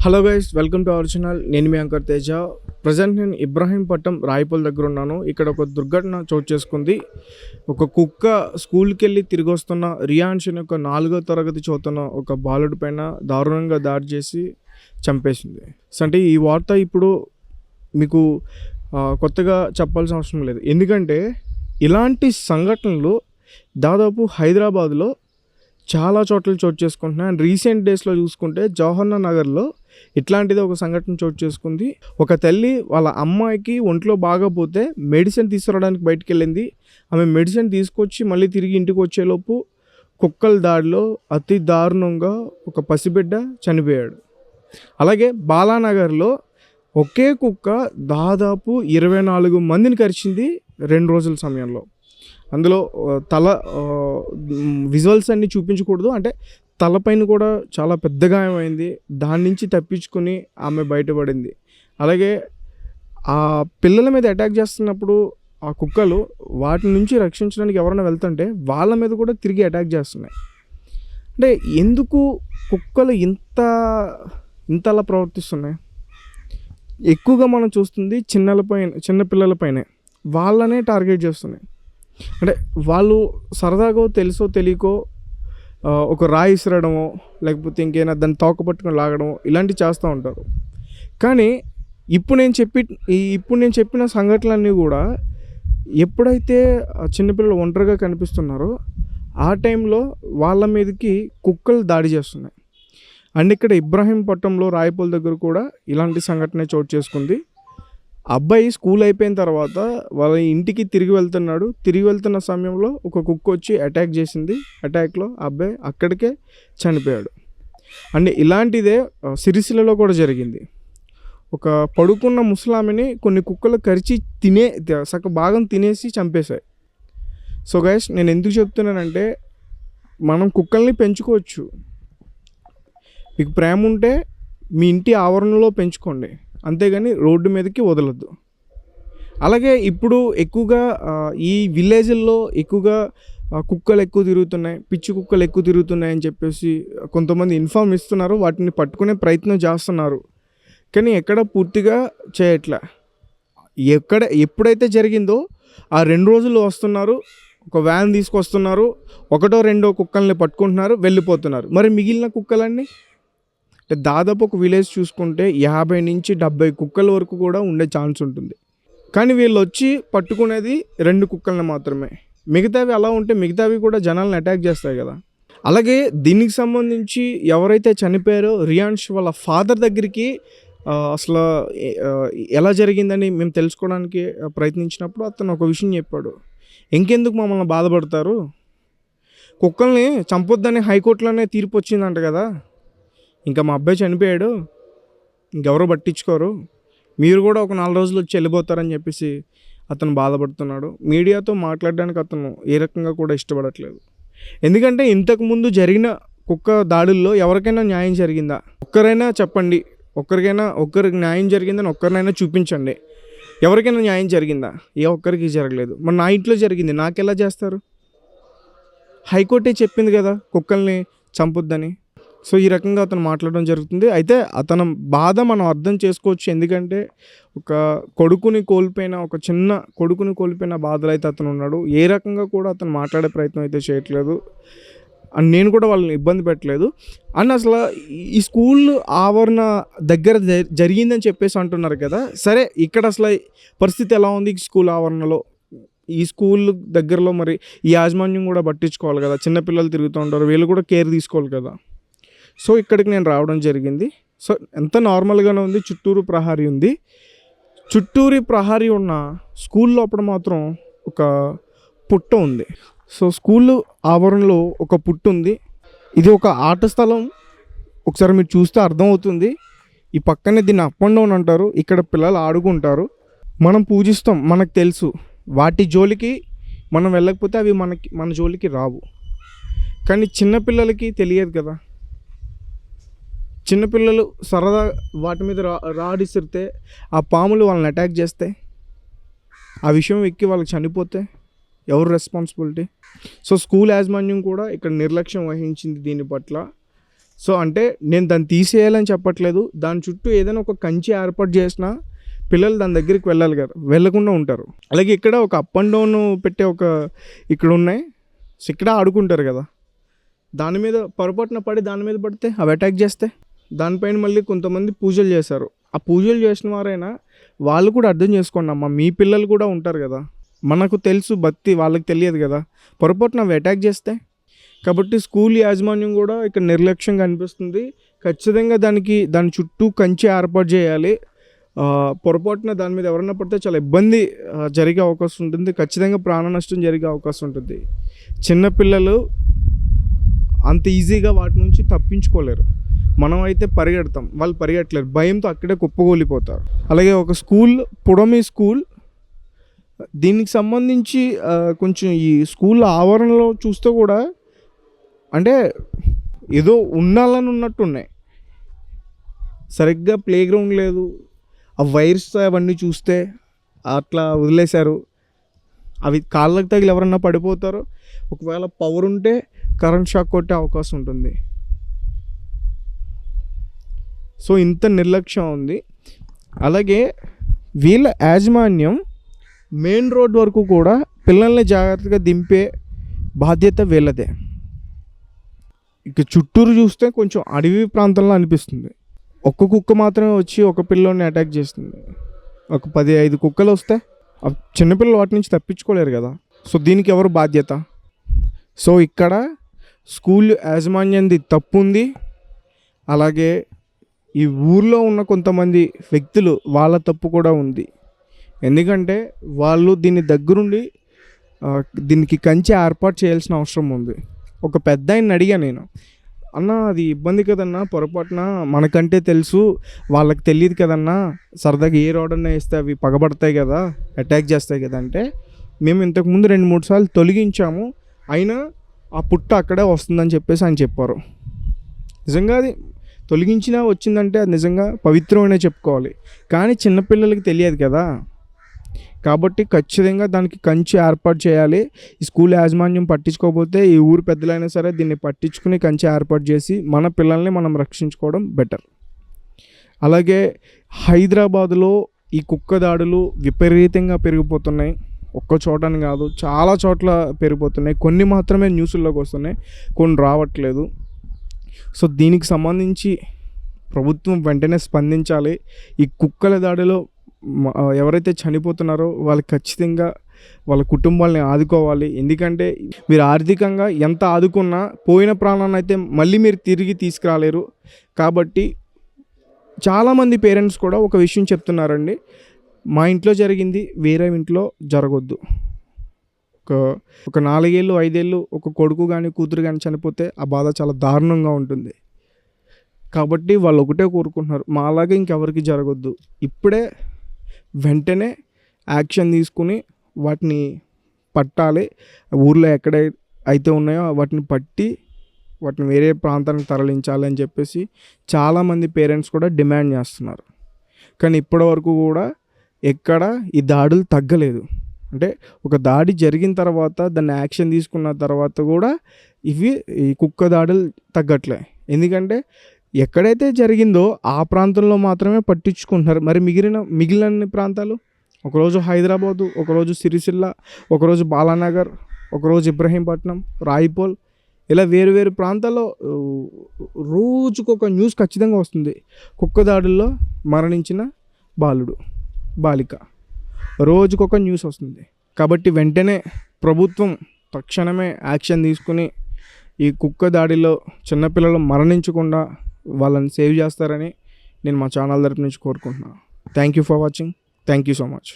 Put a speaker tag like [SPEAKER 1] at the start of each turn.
[SPEAKER 1] Hello guys, welcome to our channel. నేను మీ anchor Teja. Present నేను ఇబ్రాహీంపట్నం రాయపల్ దగ్గర ఉన్నాను. ఇక్కడ ఒక దుర్ఘటన చోటు చేసుకుంది. ఒక కుక్క స్కూల్కి వెళ్ళి తిరిగి వస్తున్న రియాన్స్ అనే ఒక 4వ తరగతి చదువుతున్న ఒక బాలుడి పైన దారుణంగా దాడి చేసి చంపేసింది. అంటే ఈ వార్త ఇప్పుడు మీకు కొత్తగా చెప్పాల్సిన అవసరం లేదు. ఎందుకంటే ఇలాంటి సంఘటనలు దాదాపు హైదరాబాద్లో చాలా చోట్ల చోటు చేసుకుంటున్నాయి. అండ్ రీసెంట్ డేస్లో చూసుకుంటే జవహర్ నగర్లో ఇట్లాంటిది ఒక సంఘటన చోటు చేసుకుంది. ఒక తల్లి వాళ్ళ అమ్మాయికి ఒంట్లో బాగపోతే మెడిసిన్ తీసుకురావడానికి బయటికి వెళ్ళింది. ఆమె మెడిసిన్ తీసుకొచ్చి మళ్ళీ తిరిగి ఇంటికి వచ్చేలోపు కుక్కల దాడిలో అతి దారుణంగా ఒక పసిబిడ్డ చనిపోయాడు. అలాగే బాలానగర్లో ఒకే కుక్క దాదాపు 24 మందిని కరిచింది 2 రోజుల సమయంలో. అందులో తల విజువల్స్ అన్నీ చూపించకూడదు, అంటే తలపైన కూడా చాలా పెద్ద గాయమైంది. దాని నుంచి తప్పించుకొని ఆమె బయటపడింది. అలాగే ఆ పిల్లల మీద అటాక్ చేస్తున్నప్పుడు ఆ కుక్కలు వాటి నుంచి రక్షించడానికి ఎవరైనా వెళ్తుంటే వాళ్ళ మీద కూడా తిరిగి అటాక్ చేస్తున్నాయి. అంటే ఎందుకు కుక్కలు ఇంతలా ప్రవర్తిస్తున్నాయి? ఎక్కువగా మనం చూస్తుంది చిన్న పిల్లలపైనే. వాళ్ళనే టార్గెట్ చేస్తున్నాయి. అంటే వాళ్ళు సరదాగా తెలుసో తెలియకో ఒక రాయి ఇసరడమో లేకపోతే ఇంకేనా దాన్ని తోక పట్టుకొని లాగడమో ఇలాంటివి చేస్తూ ఉంటారు. కానీ ఇప్పుడు నేను చెప్పిన సంఘటనలన్నీ కూడా ఎప్పుడైతే చిన్నపిల్లలు ఒంటరిగా కనిపిస్తున్నారో ఆ టైంలో వాళ్ళ మీదకి కుక్కలు దాడి చేస్తున్నాయి. అండ్ ఇక్కడ ఇబ్రాహీంపట్నంలో రాయపూల్ దగ్గర కూడా ఇలాంటి సంఘటన చోటు చేసుకుంది. అబ్బాయి స్కూల్ అయిపోయిన తర్వాత వాళ్ళ ఇంటికి తిరిగి వెళ్తున్న సమయంలో ఒక కుక్క వచ్చి అటాక్ చేసింది. అటాక్లో అబ్బాయి అక్కడికే చనిపోయాడు. అండ్ ఇలాంటిదే సిరిసిల్లలో కూడా జరిగింది. ఒక పడుకున్న ముసలామిని కొన్ని కుక్కలు కరిచి సగం భాగం తినేసి చంపేశాయి. సో గైస్, నేను ఎందుకు చెప్తున్నానంటే మనం కుక్కల్ని పెంచుకోవచ్చు. మీకు ప్రేమ ఉంటే మీ ఇంటి ఆవరణలో పెంచుకోండి, అంతేగాని రోడ్డు మీదకి వదలొద్దు. అలాగే ఇప్పుడు ఎక్కువగా ఈ విలేజ్ల్లో ఎక్కువగా కుక్కలు ఎక్కువ తిరుగుతున్నాయి, పిచ్చి కుక్కలు ఎక్కువ తిరుగుతున్నాయి అని చెప్పేసి కొంతమంది ఇన్ఫార్మ్ ఇస్తున్నారు. వాటిని పట్టుకునే ప్రయత్నం చేస్తున్నారు, కానీ ఎక్కడ పూర్తిగా చేయట్లే. ఎప్పుడైతే జరిగిందో ఆ 2 రోజులు వస్తున్నారు, ఒక వ్యాన్ తీసుకొస్తున్నారు, 1-2 కుక్కల్ని పట్టుకుంటున్నారు, వెళ్ళిపోతున్నారు. మరి మిగిలిన కుక్కలన్నీ అంటే దాదాపు ఒక విలేజ్ చూసుకుంటే 50 నుంచి 70 కుక్కల వరకు కూడా ఉండే ఛాన్స్ ఉంటుంది. కానీ వీళ్ళు వచ్చి పట్టుకునేది 2 కుక్కల్ని మాత్రమే. మిగతావి అలా ఉంటే మిగతావి కూడా జనాలను అటాక్ చేస్తాయి కదా. అలాగే దీనికి సంబంధించి ఎవరైతే చనిపోయారో రియాన్స్ వాళ్ళ ఫాదర్ దగ్గరికి అసలు ఎలా జరిగిందని మేము తెలుసుకోవడానికి ప్రయత్నించినప్పుడు అతను ఒక విషయం చెప్పాడు. ఇంకెందుకు మమ్మల్ని బాధపడతారు, కుక్కల్ని చంపొద్దని హైకోర్టులోనే తీర్పు వచ్చిందంట కదా, ఇంకా మా అబ్బాయి చనిపోయాడు, ఇంకెవరో పట్టించుకోరు, మీరు కూడా ఒక 4 రోజులు వచ్చి వెళ్ళిపోతారని చెప్పేసి అతను బాధపడుతున్నాడు. మీడియాతో మాట్లాడడానికి అతను ఏ రకంగా కూడా ఇష్టపడట్లేదు. ఎందుకంటే ఇంతకుముందు జరిగిన కుక్క దాడుల్లో ఎవరికైనా న్యాయం జరిగిందా? ఒక్కరైనా చెప్పండి. ఒక్కరికి న్యాయం జరిగిందని ఒక్కరినైనా చూపించండి. ఎవరికైనా న్యాయం జరిగిందా? ఏ ఒక్కరికి జరగలేదు. మరి నా ఇంట్లో జరిగింది, నాకెలా చేస్తారు? హైకోర్టే చెప్పింది కదా కుక్కల్ని చంపొద్దని. సో ఈ రకంగా అతను మాట్లాడడం జరుగుతుంది. అయితే అతని బాధ మనం అర్థం చేసుకోవచ్చు. ఎందుకంటే ఒక చిన్న కొడుకుని కోల్పోయిన బాధలు అయితే అతను ఉన్నాడు. ఏ రకంగా కూడా అతను మాట్లాడే ప్రయత్నం అయితే చేయట్లేదు. అండ్ నేను కూడా వాళ్ళని ఇబ్బంది పెట్టలేదు. అండ్ అసలు ఈ స్కూల్ ఆవరణ దగ్గర జరిగిందని చెప్పేసి అంటున్నారు కదా. సరే, ఇక్కడ అసలు పరిస్థితి ఎలా ఉంది స్కూల్ ఆవరణలో? ఈ స్కూల్ దగ్గరలో మరి ఈ యాజమాన్యం కూడా పట్టించుకోవాలి కదా. చిన్నపిల్లలు తిరుగుతూ ఉంటారు, వీళ్ళు కూడా కేర్ తీసుకోవాలి కదా. సో ఇక్కడికి నేను రావడం జరిగింది. సో ఎంత నార్మల్గానే ఉంది. చుట్టూరు ప్రహారీ ఉంది. చుట్టూరి ప్రహారీ ఉన్న స్కూల్ లోపల మాత్రం ఒక పుట్ట ఉంది. సో స్కూల్ ఆవరణలో ఒక పుట్టు ఉంది. ఇది ఒక ఆట స్థలం. ఒకసారి మీరు చూస్తే అర్థమవుతుంది. ఈ పక్కనే దీన్ని అప్ అండ్ డౌన్ అంటారు. ఇక్కడ పిల్లలు ఆడుకుంటారు. మనం పూజిస్తాం, మనకు తెలుసు. వాటి జోలికి మనం వెళ్ళకపోతే అవి మన జోలికి రావు. కానీ చిన్నపిల్లలకి తెలియదు కదా. చిన్నపిల్లలు సరదా వాటి మీద రాడిసిరితే ఆ పాములు వాళ్ళని అటాక్ చేస్తే, ఆ విషయం ఎక్కి వాళ్ళకి చనిపోతే ఎవరు రెస్పాన్సిబిలిటీ? సో స్కూల్ యాజమాన్యం కూడా ఇక్కడ నిర్లక్ష్యం వహించింది దీని పట్ల. సో అంటే నేను దాన్ని తీసేయాలని చెప్పట్లేదు, దాని చుట్టూ ఏదైనా ఒక కంచి ఏర్పాటు చేసినా పిల్లలు దాని దగ్గరికి వెళ్ళాలి కదా, వెళ్ళకుండా ఉంటారు. అలాగే ఇక్కడ ఒక అప్ అండ్ డౌన్ పెట్టే ఒక ఇక్కడ ఉన్నాయి, సో ఇక్కడ ఆడుకుంటారు కదా, దాని మీద పొరపాటున పడి దాని మీద పడితే అవి అటాక్ చేస్తే దానిపైన మళ్ళీ కొంతమంది పూజలు చేశారు. ఆ పూజలు చేసిన వారైనా వాళ్ళు కూడా అర్థం చేసుకోండి అమ్మా, మీ పిల్లలు కూడా ఉంటారు కదా, మనకు తెలుసు భక్తి, వాళ్ళకి తెలియదు కదా, పొరపాటున అవి అటాక్ చేస్తే. కాబట్టి స్కూల్ యాజమాన్యం కూడా ఇక్కడ నిర్లక్ష్యంగా అనిపిస్తుంది. ఖచ్చితంగా దాని చుట్టూ కంచె ఏర్పాటు చేయాలి. పొరపాటున దాని మీద ఎవరైనా పడితే చాలా ఇబ్బంది జరిగే అవకాశం ఉంటుంది, ఖచ్చితంగా ప్రాణ నష్టం జరిగే అవకాశం ఉంటుంది. చిన్నపిల్లలు అంత ఈజీగా వాటి నుంచి తప్పించుకోలేరు. మనం అయితే పరిగెడతాం, వాళ్ళు పరిగెట్టలేరు, భయంతో అక్కడే కుప్పగోలిపోతారు. అలాగే ఒక స్కూల్, పుడమి స్కూల్, దీనికి సంబంధించి కొంచెం ఈ స్కూల్ ఆవరణలో చూస్తే కూడా అంటే ఏదో ఉండాలని ఉన్నట్టు ఉన్నాయి. సరిగ్గా ప్లే గ్రౌండ్ లేదు, ఆ వైర్స్ అవన్నీ చూస్తే అట్లా వదిలేశారు. అవి కాళ్ళకు తగిలి ఎవరన్నా పడిపోతారో, ఒకవేళ పవర్ ఉంటే కరెంట్ షాక్ కొట్టే అవకాశం ఉంటుంది. సో ఇంత నిర్లక్ష్యం ఉంది. అలాగే వీళ్ళ యాజమాన్యం మెయిన్ రోడ్ వరకు కూడా పిల్లల్ని జాగ్రత్తగా దింపే బాధ్యత వీళ్ళదే. ఇక చుట్టూరు చూస్తే కొంచెం అడవి ప్రాంతంలో అనిపిస్తుంది. ఒక్క కుక్క మాత్రమే వచ్చి ఒక పిల్లోని అటాక్ చేస్తుంది. ఒక 15 కుక్కలు వస్తే చిన్నపిల్లలు వాటి నుంచి తప్పించుకోలేరు కదా. సో దీనికి ఎవరు బాధ్యత? సో ఇక్కడ స్కూల్ యాజమాన్యంది తప్పు ఉంది. అలాగే ఈ ఊర్లో ఉన్న కొంతమంది వ్యక్తులు వాళ్ళ తప్పు కూడా ఉంది. ఎందుకంటే వాళ్ళు దీని దగ్గరుండి దీనికి కంచె ఏర్పాటు చేయాల్సిన అవసరం ఉంది. ఒక పెద్ద ఆయన అడిగా నేను, అన్న అది ఇబ్బంది కదన్నా, పొరపాటున మనకంటే తెలుసు, వాళ్ళకి తెలియదు కదన్నా, సరదాగా ఏ రోడ్ అన్నా వేస్తే అవి పగబడతాయి కదా, అటాక్ చేస్తాయి కదా అంటే, మేము ఇంతకుముందు 2-3 సార్లు తొలగించాము, అయినా ఆ పుట్ట అక్కడే వస్తుందని చెప్పేసి ఆయన చెప్పారు. నిజంగా అది తొలగించినా వచ్చిందంటే అది నిజంగా పవిత్రమనే చెప్పుకోవాలి. కానీ చిన్నపిల్లలకి తెలియదు కదా, కాబట్టి ఖచ్చితంగా దానికి కంచె ఏర్పాటు చేయాలి. ఈ స్కూల్ యాజమాన్యం పట్టించుకోకపోతే ఈ ఊరు పెద్దలైనా సరే దీన్ని పట్టించుకుని కంచె ఏర్పాటు చేసి మన పిల్లల్ని మనం రక్షించుకోవడం బెటర్. అలాగే హైదరాబాదులో ఈ కుక్క దాడులు విపరీతంగా పెరిగిపోతున్నాయి. ఒక్క చోటని కాదు, చాలా చోట్ల పెరిగిపోతున్నాయి. కొన్ని మాత్రమే న్యూస్ల్లోకి వస్తున్నాయి, కొన్ని రావట్లేదు. సో దీనికి సంబంధించి ప్రభుత్వం వెంటనే స్పందించాలి. ఈ కుక్కల దాడిలో ఎవరైతే చనిపోతున్నారో వాళ్ళకి ఖచ్చితంగా వాళ్ళ కుటుంబాలని ఆదుకోవాలి. ఎందుకంటే మీరు ఆర్థికంగా ఎంత ఆదుకున్నా పోయిన ప్రాణాన్ని అయితే మళ్ళీ మీరు తిరిగి తీసుకురాలేరు. కాబట్టి చాలామంది పేరెంట్స్ కూడా ఒక విషయం చెప్తున్నారండి, మా ఇంట్లో జరిగింది వేరే ఇంట్లో జరగొద్దు. ఒక 4 ఏళ్ళు 5 ఏళ్ళు ఒక కొడుకు కానీ కూతురు కానీ చనిపోతే ఆ బాధ చాలా దారుణంగా ఉంటుంది. కాబట్టి వాళ్ళు ఒకటే కోరుకుంటున్నారు, మాలాగా ఇంకెవరికి జరగొద్దు. ఇప్పుడే వెంటనే యాక్షన్ తీసుకుని వాటిని పట్టాలి. ఊర్లో ఎక్కడ అయితే ఉన్నాయో వాటిని పట్టి వాటిని వేరే ప్రాంతానికి తరలించాలి అని చెప్పేసి చాలామంది పేరెంట్స్ కూడా డిమాండ్ చేస్తున్నారు. కానీ ఇప్పటివరకు కూడా ఎక్కడ ఈ దాడులు తగ్గలేదు. అంటే ఒక దాడి జరిగిన తర్వాత దాన్ని యాక్షన్ తీసుకున్న తర్వాత కూడా ఈ కుక్క దాడులు తగ్గట్లే. ఎందుకంటే ఎక్కడైతే జరిగిందో ఆ ప్రాంతంలో మాత్రమే పట్టించుకుంటున్నారు. మరి మిగిలిన ప్రాంతాలు, ఒకరోజు హైదరాబాదు, ఒకరోజు సిరిసిల్ల, ఒకరోజు బాలానగర్, ఒకరోజు ఇబ్రహీంపట్నం, రాయిపోల్, ఇలా వేరు ప్రాంతాల్లో రోజుకొక న్యూస్ ఖచ్చితంగా వస్తుంది. కుక్క దాడుల్లో మరణించిన బాలిక, రోజుకొక న్యూస్ వస్తుంది. కాబట్టి వెంటనే ప్రభుత్వం తక్షణమే యాక్షన్ తీసుకుని ఈ కుక్క దాడిలో చిన్నపిల్లలు మరణించకుండా వాళ్ళని సేవ్ చేస్తారని నేను మా ఛానల్ తరపు నుంచి కోరుకుంటున్నాను. Thank you for watching. Thank you so much.